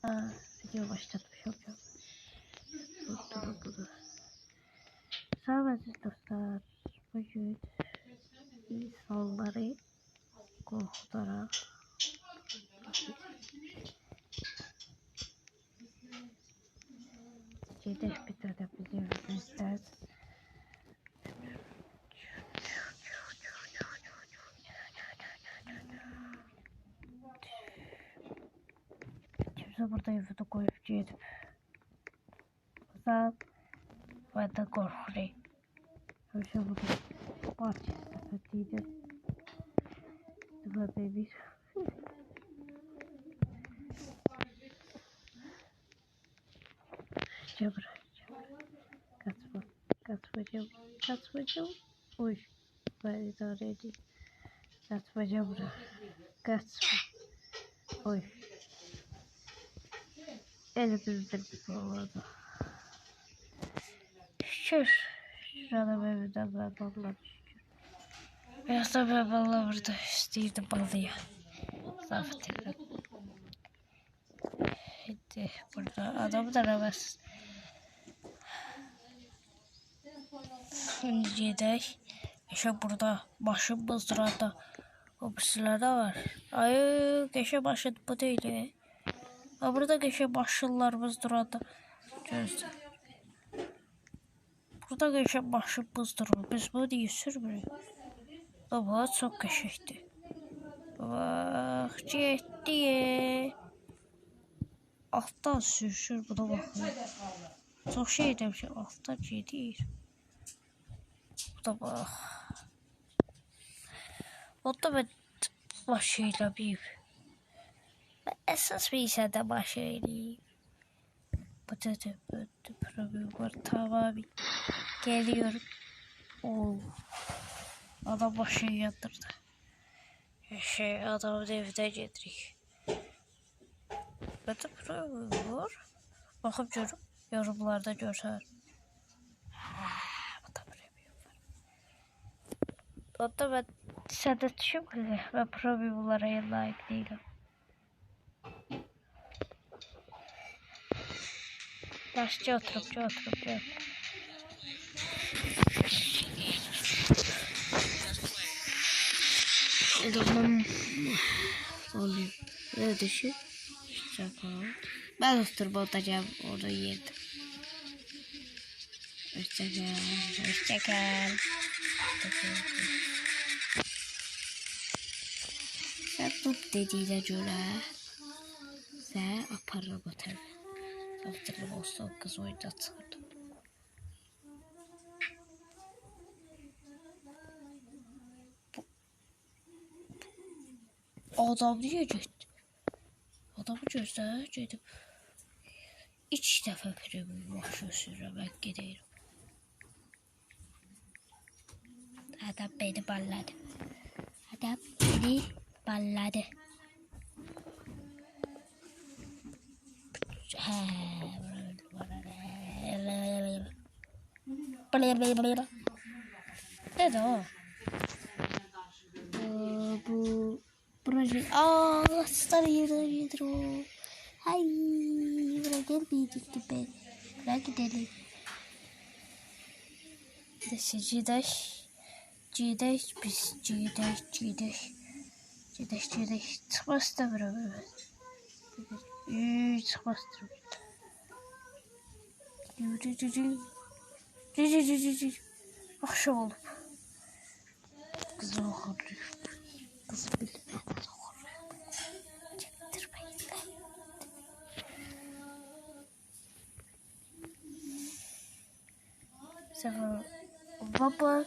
Video başlatmış olacağım. Dur. Sağ dostlar. Bugün insanları korkutarak Cedef bir tane bizim ister. Kimse burada yüzünü koyup Cedef. Sağ ve de korkuyor. Öyle bugün bahçe sepetiydi. Ve bir Cebra. Kaçmacım. Uy. Ben idare edeyim. Kaçmacım. Kaçma. Uy. Elimizde bir oldu. Şükür. Şurada mevzudan ben vallahi şükür. Yoksa ben vallahi burada isteydim balıya. Zaten. Şimdi burada adamı da aramaz. Şimdi gidelim. İşte burada başım bızdıranda o birisinde var. Ay geçe başladı bu değil. Ha burada geçe başlılar bızdıranda. Gözde. Burada geçe başım bızdırır. Biz bu diye sürmüyoruz. Ama çok geçti. Bak ciddi. Alttan sürüşür buna bakın. Çok şey demiş. Alttan ciddi. Bu da bak. O da ben başıyla bir. Esas bir işe de başıyla. Bu da problem var. Tamam. Geliyorum. Oo. Adam başını yatırdı. Adamın evine getirik. Burada problem var. Bakıp görüp yorumlarda görsen. Bu da problem var. O da ben sende düşünmüyorum. Ben problemlara layık değilim. Başça oturup. Tamam. Olayım. Ne düşün? Çakal. Ben oturup olacağım orada yerde. Hoşçakal. Sen tut dediğine göre sen aparır bu tabi. Hatırlı olsa kız oynatsaydım. Adam niye gitti? Adamı gözden gidip 3 defa premium başa sürmek gidiyorum. Adam beni balladı. Ne o? Bu proje. Star yedir o. Hay, buraya gelmeyecekti be. Buraya gidelim. Cideş. Çıkmaz da beraber. Çıkmaz da beraber. Akşam olup. Kızı okuyor. Kızı bilmem. Çektirmeyin be. Sefer baba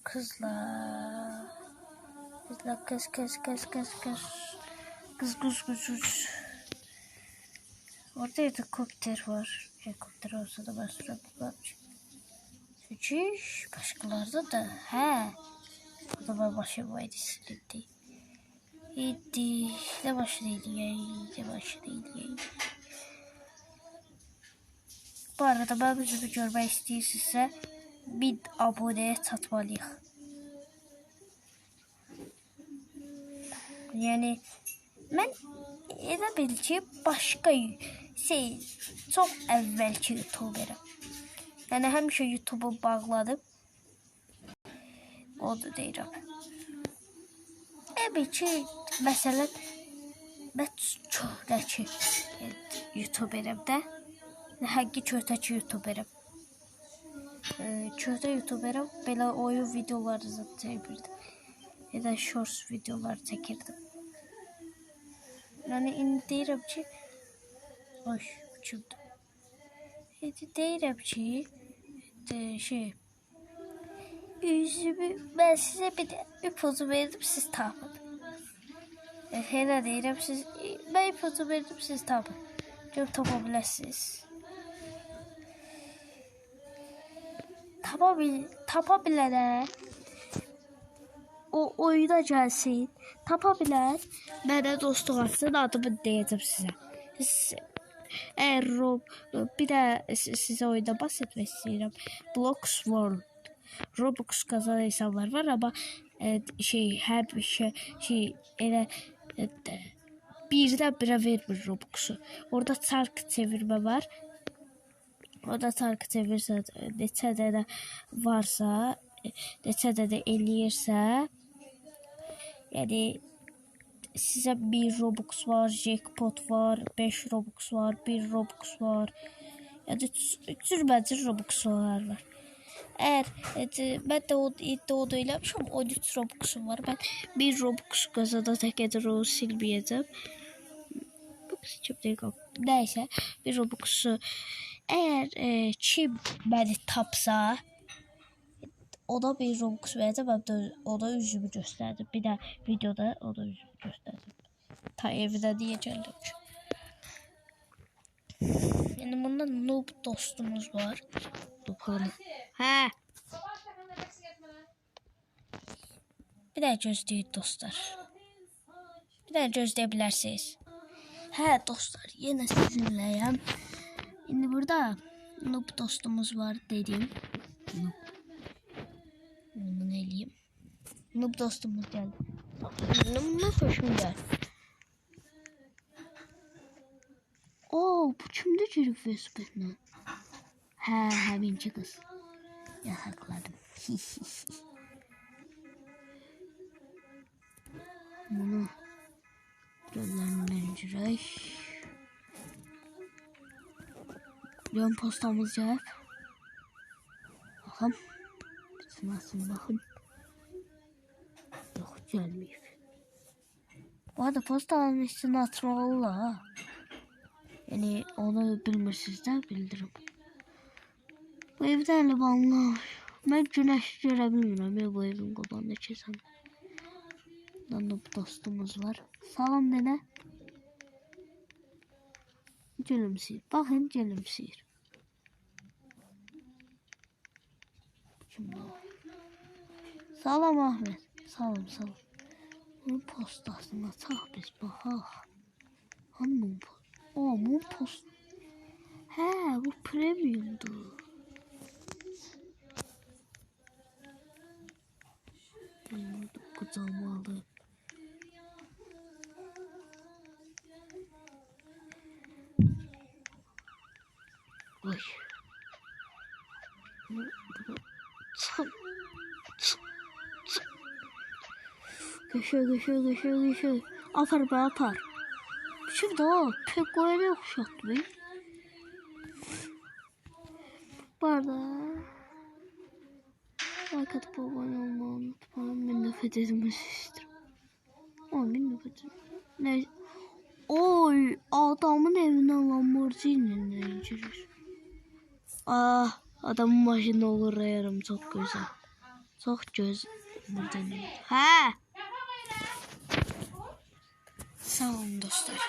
kızlar kız orada helikopter var. Helikopter olsa da ben sürekli bakacağım. Çünkü başkalarda da o da ben başımaydı silindi. İyiydi. Ne başlıydı ya. Bu arada ben yüzümü görmek istiyorsanız 1000 aboneye çatmalıyıq. Yani ben elə bil ki, başqa çox əvvəlki YouTuberəm. Yəni həmişə YouTube'u bağladım. O da deyirəm. Elə ki, məsələn, mən köhnəki YouTuberəm də. Həqiqi köhnəki YouTuberəm. Köhnə YouTuberəm, belə oyun videoları çəkirdim. Ya da shorts videolar çəkirdim. Yəni indi deyirəm ki, uçurdu. İndi deyirəm ki, üzümü mən sizə bir ipucu verdim, siz tapın. Elə deyirəm, mən ipucu verdim, siz tapın. Görüb tapa biləsiniz. Tapa bilənə o oyuna gəlsin, tapa bilən mənə dostluq atsın, adımı deyəcəm sizə. Əgər bir də sizə oyunda bahsetmək istəyirəm. Blox World. Robux qazanan insanlar var, amma hər bir şey elə birdən birə vermir Robux'u. Orada çark çevirmə var. Orada çarkı çevirsə, neçə dənə varsa, neçə dənə eləyirsə, yəni sizə 1 Robux var, jackpot var, 5 Robux var, 1 Robux var, yəni cürbəcür Robuxlar var. Əgər mən də o eləmişəm, 13 Robuxum var. Mən 1 Robux qazana qədər onu silməyəcəm. Bu qız kimdə qalıb? Nəysə, 1 Robuxu əgər kim məni tapsa, ona 1 Robux verəcəm, ona üzümü göstərdim. Bir də videoda ona üzümü göstərdim. Ta evdə deyə gəldim ki. Yəni bunda noob dostumuz var. Hə. Bir də gözləyin dostlar. Bir də gözləyə bilərsiniz. Hə dostlar, yenə sizinləyəm. İndi burada noob dostumuz var dedim. Bunu nə eləyim? Noob dostumuz gəldi. Nə xoşum gəldi. Bu kimdə girib Facebook'dan? Hə, həminki qız. Yasaqladım. Bunu gözləmələndirək. Yön postamız gəlib. Baxın. Sınasın, baxın. Yox, gəlməyib. Bu arada postanın üstünü açmaq olur ha. Yəni onu bilmirsiniz də, bildirim. Bu evdə elə banlar. Mən günəş görə bilmirəm bu evin qabağında keçən. Noob dostumuz var. Salam denə. Gülümsəyir. Baxın, gülümsəyir. Kimdə o? Salam Ahmet. Salam. Bunun postasını açaq biz, baxaq. Hanı bunun postası? Bu post. Hə, bu premiumdur. Qucağıma Oy. Geçiyor. Apar be apar. Şimdi o pek öyle okşattı be. Bu arada like atıp abone olmayı unutmayın. Ben nefret edilmesi isterim. Nefret edilmesi. Ne? Oy, adamın evinden Lamborghini'yle girir. Adamın başında olur yarım, çok güzel. Çok güzel. Buradan. Ha. Sağ olun dostlar.